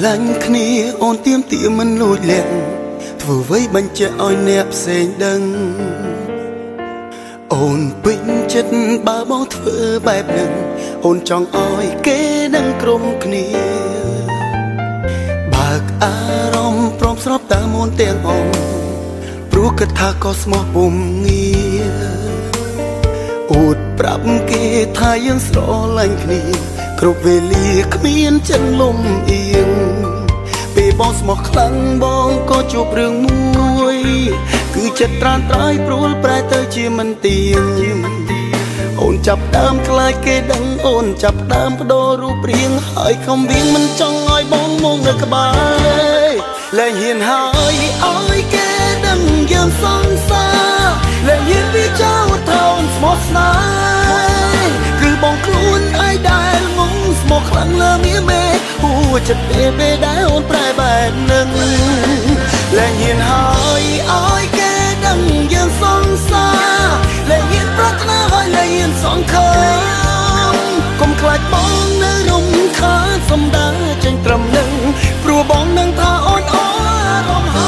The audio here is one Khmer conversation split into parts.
ឡាញ់គ្នាអូនទៀមទាមិនលួចលាក់ធ្វើអ្វីបញ្ជាក់ឲ្យអ្នកផ្សេងដឹងអូនពេញចិត្តបើបងធ្វើបែបហ្នឹងអូនចង់ឲ្យគេដឹងក្រុមគ្នាបើកអារម្មណ៍ព្រមស្របតាមអូនទាំងអងព្រោះគិតថាក៏ស្មោះពុំងារអួតប្រាប់គេថាយើងស្រឡាញ់គ្នាគ្រប់វេលាគ្មានចិនលំអៀងពេលបងស្មោះខ្លាំងបងក៏ជួបរឿងមួយគឺចិត្តត្រានត្រៃព្រួលប្រែទៅជាមិនទៀងអូនចាប់ដើមខ្លាចគេដឹងអូនចាប់ដើមបដូររូបរាងហើយខំវាងមិនចង់ឲ្យបងមកនៅក្បែរលែងហ៊ានហើយឲ្យគេដឹងយើងសង្សារលែងហ៊ានវាចោលថោនស្មោះស្នេហ៍គឺបងខ្លួនឯងដែលងងស្មោះខ្លាំងលើមាមេហួចចិត្តពេលដែលអូនប្រែបែបនឹងលែងហ៊ានហើយឲ្យគេដឹងយើងសង្សារលែងហ៊ានប្រាថ្នាហើយលែងហ៊ានសង្ឃឹមកុំខ្លាចបងនៅរំខានសំដាចេញត្រឹមនឹងព្រោះបងនឹងថាអូនអារម្មណ៍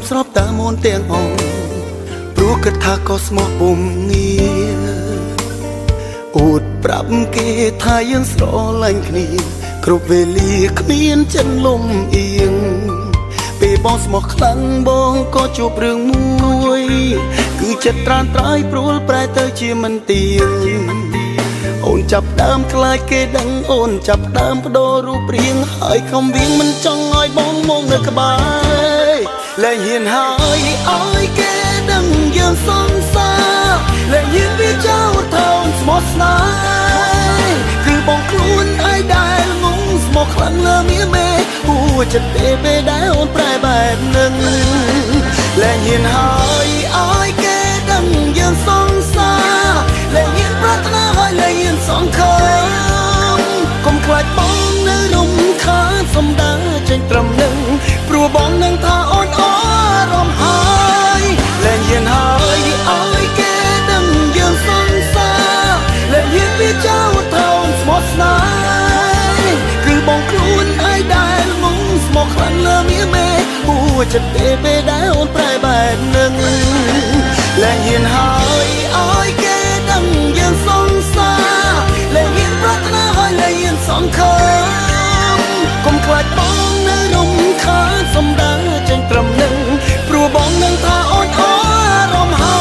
ស្របតាមអូនទាំងអងព្រោះគិតថាក៏ស្មោះពុំងារអួតប្រាប់គេថាយើងស្រឡាញ់គ្នាគ្រប់វេលាគ្មានចិនលំអៀងពេលបងស្មោះខ្លាំងបងក៏ជួបរឿងមួយគឺចិត្តត្រានត្រៃព្រួលប្រែទៅជាមិនទៀងអូនចាប់ដើមខ្លាចគេដឹងអូនចាប់ដើមបដូររូបរាងហើយខំវាងមិនចង់ឲ្យបងមកនៅក្បែរលែងហ៊ានហើយឲ្យគេដឹងយើងសង្សារលែងហ៊ានវាចោលថោនស្មោះស្នេហ៍គឺបងខ្លួនឯងដែលងងស្មោះខ្លាំងលើមាមេហួចចិត្តពេលដែលអូនប្រែបែបនឹងលែងហ៊ានហើយឲ្យគេដឹងយើងសង្សារលែងហ៊ានប្រាថ្នាហើយលែងហ៊ានសង្ឃឹមកុំខ្លាចបងនៅរំខានសំដាចេញត្រឹមនឹងព្រោះបងនឹងថាអូនអារម្មណ៍ហើយលែងហ៊ានហើយឲ្យគេដឹងយើងសង្សារលែងហ៊ានវាចោលថោនស្មោះស្នេហ៍គឺបងខ្លួនឯងដែលងងស្មោះខ្លាំងលើមាមេហួចចិត្តពេលដែលអូនប្រែបែបនឹងលែងហ៊ានហើយឲ្យគេដឹងយើងសង្សារលែងហ៊ានប្រាថ្នាហើយលែងហ៊ានសង្ឃឹមកុំខ្លាចបងនៅរំខានសំដាចេញត្រឹមនឹងព្រោះបងនឹងថាអូនអារម្មណ៍ហើ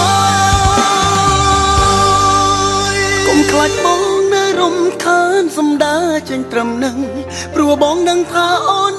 យកុំខ្លាចបងនៅរំខានសំដាចេញត្រឹមនឹងព្រោះបងនឹងថាអូន